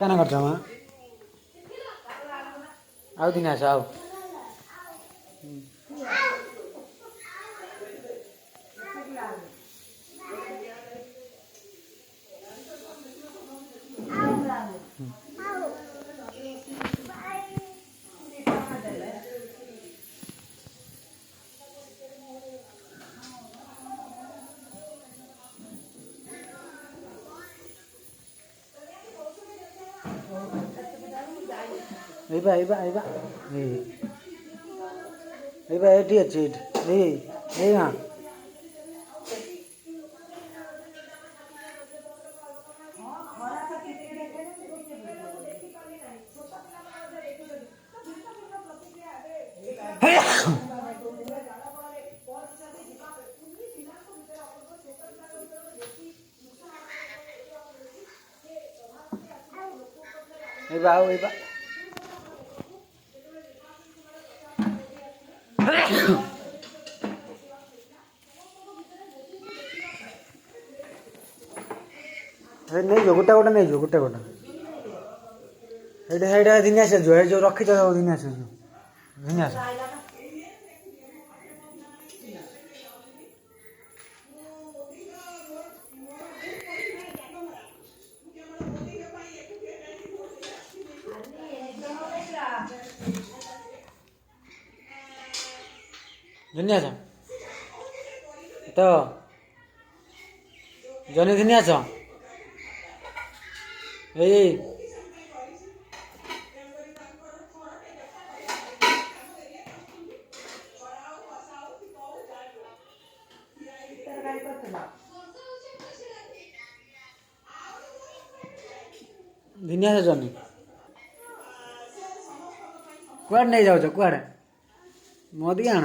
क्या करछ म आउ दिन आस आउ आइबा एटी अच्छी हाँ आउ नहीं जो गोटा गोटा नहीं जो गोटा गोटा दिन आस जो रखी दिन आस दिन आस दिन आस तो जनी दिन आस दिन आस जनी कुआड़े नहीं जाऊ कुआड़े मोदी आण